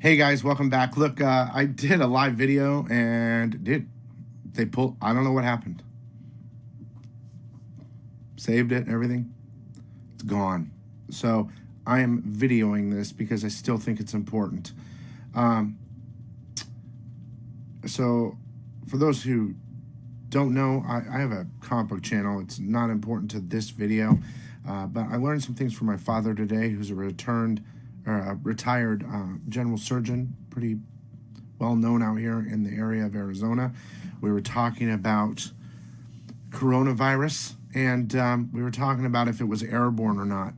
Hey guys, welcome back. Look, I did a live video and I don't know what happened. Saved it, everything. It's gone. So I am videoing this because I still think it's important. So for those who don't know, I have a comic book channel. It's not important to this video, but I learned some things from my father today, who's a retired general surgeon, pretty well known out here in the area of Arizona. We were talking about coronavirus, and we were talking about if it was airborne or not.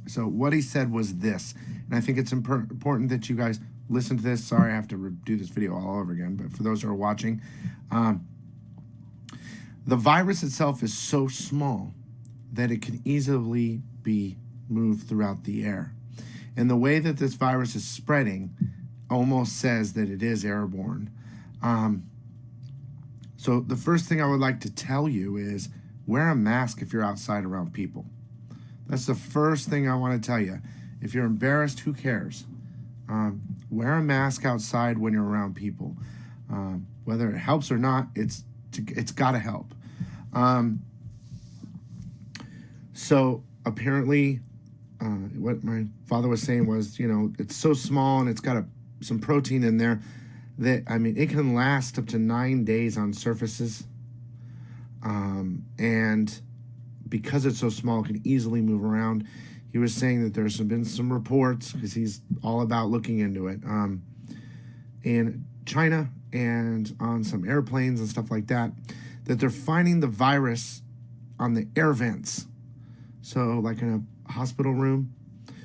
So what he said was this, and I think it's important that you guys listen to this. Sorry I have to do this video all over again, but for those who are watching, the virus itself is so small that it can easily be moved throughout the air. And the way that this virus is spreading almost says that it is airborne. So the first thing I would like to tell you is wear a mask if you're outside around people. That's the first thing I want to tell you. If you're embarrassed, who cares? Wear a mask outside when you're around people. Whether it helps or not, it's got to help. So apparently, what my father was saying was, it's so small and it's got some protein in there that, it can last up to 9 days on surfaces. And because it's so small, it can easily move around. He was saying that there's been some reports, because he's all about looking into it, in China and on some airplanes and stuff like that, that they're finding the virus on the air vents. So like in a hospital room,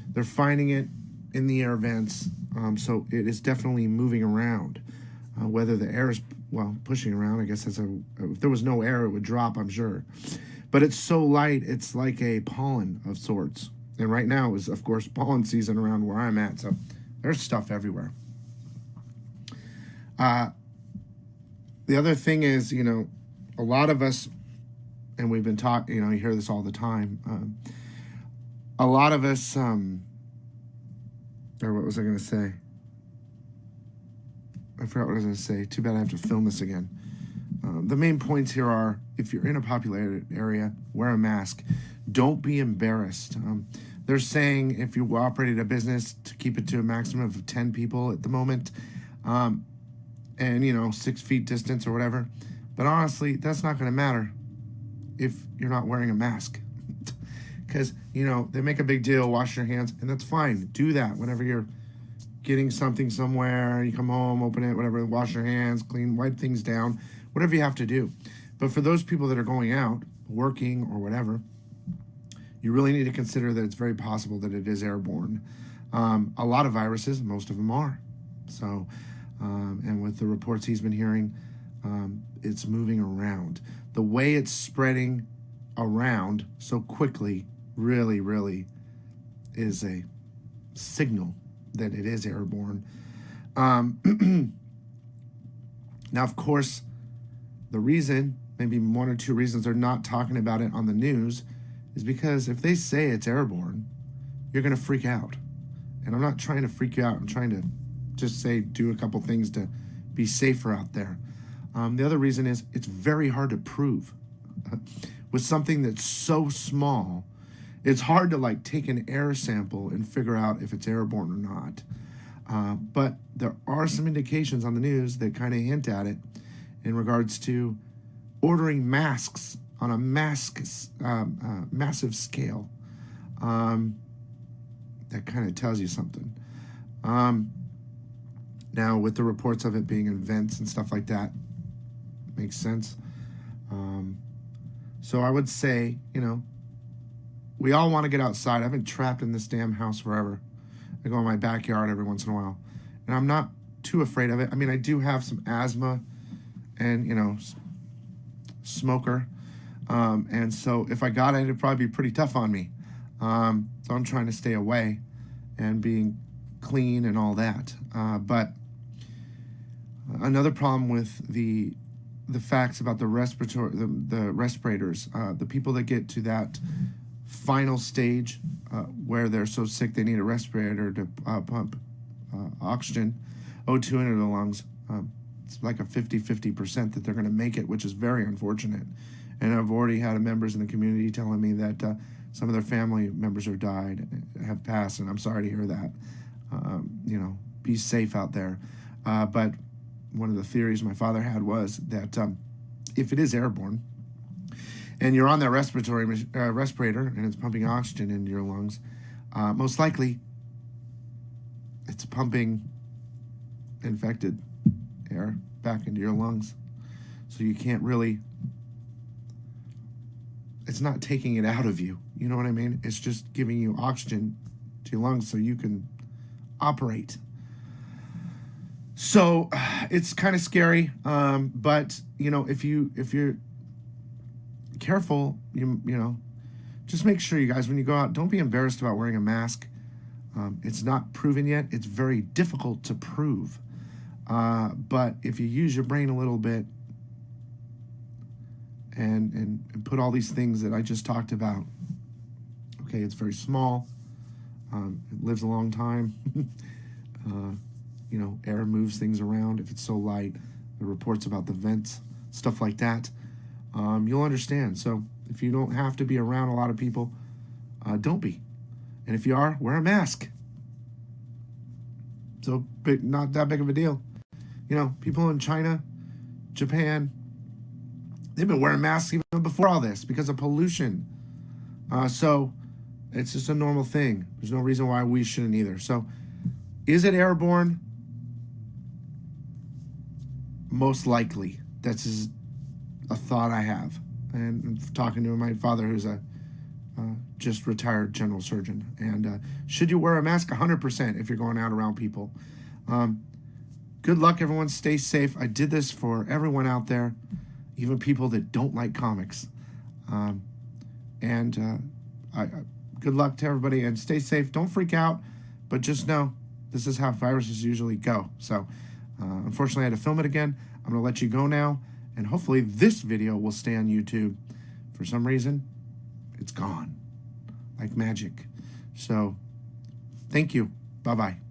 they're finding it in the air vents. So it is definitely moving around. Whether the air is, pushing around, I guess if there was no air, it would drop, I'm sure. But it's so light, it's like a pollen of sorts. And right now is, of course, pollen season around where I'm at. So there's stuff everywhere. The other thing is, a lot of us, and we've been taught, you hear this all the time. A lot of us, or what was I going to say? I forgot what I was going to say. Too bad I have to film this again. The main points here are, if you're in a populated area, wear a mask. Don't be embarrassed. They're saying if you operate a business, to keep it to a maximum of 10 people at the moment, and 6 feet distance or whatever. But honestly, that's not going to matter if you're not wearing a mask. Because, they make a big deal, wash your hands, and that's fine. Do that whenever you're getting something somewhere, you come home, open it, whatever, wash your hands, clean, wipe things down, whatever you have to do. But for those people that are going out, working or whatever, you really need to consider that it's very possible that it is airborne. A lot of viruses, most of them are. So, and with the reports he's been hearing, it's moving around. The way it's spreading around so quickly really, really is a signal that it is airborne. Now, of course, the reason, maybe one or two reasons they're not talking about it on the news, is because if they say it's airborne, you're going to freak out. And I'm not trying to freak you out. I'm trying to just say do a couple things to be safer out there. The other reason is it's very hard to prove. With something that's so small, it's hard to take an air sample and figure out if it's airborne or not. But there are some indications on the news that kind of hint at it in regards to ordering masks on a massive scale. That kind of tells you something. Now, with the reports of it being in vents and stuff like that, makes sense. So I would say, we all want to get outside. I've been trapped in this damn house forever. I go in my backyard every once in a while, and I'm not too afraid of it. I do have some asthma and, smoker. And so if I got it, it'd probably be pretty tough on me. So I'm trying to stay away and being clean and all that. But another problem with the facts about the respirators, the people that get to that final stage where they're so sick they need a respirator to pump oxygen, O2 into the lungs. It's like a 50% that they're going to make it, which is very unfortunate. And I've already had members in the community telling me that some of their family members have died, have passed, and I'm sorry to hear that. Be safe out there. But one of the theories my father had was that if it is airborne and you're on that respirator and it's pumping oxygen into your lungs, most likely it's pumping infected air back into your lungs. So you can't really, it's not taking it out of you. You know what I mean? It's just giving you oxygen to your lungs so you can operate. So it's kind of scary. But if you're careful, just make sure, you guys, when you go out, don't be embarrassed about wearing a mask. It's not proven yet. It's very difficult to prove. But if you use your brain a little bit and put all these things that I just talked about, okay, it's very small. It lives a long time. Air moves things around. If it's so light, the reports about the vents, stuff like that, you'll understand. So if you don't have to be around a lot of people, don't be. And if you are, wear a mask. So not that big of a deal. People in China, Japan, they've been wearing masks even before all this because of pollution. So it's just a normal thing. There's no reason why we shouldn't either. So is it airborne? Most likely. That's a thought I have. And I'm talking to my father, who's a just retired general surgeon. And should you wear a mask? 100% if you're going out around people. Good luck, everyone. Stay safe. I did this for everyone out there, even people that don't like comics. Good luck to everybody, and stay safe. Don't freak out, but just know this is how viruses usually go. So unfortunately, I had to film it again. I'm going to let you go now, and hopefully this video will stay on YouTube. For some reason, it's gone like magic. So thank you. Bye-bye.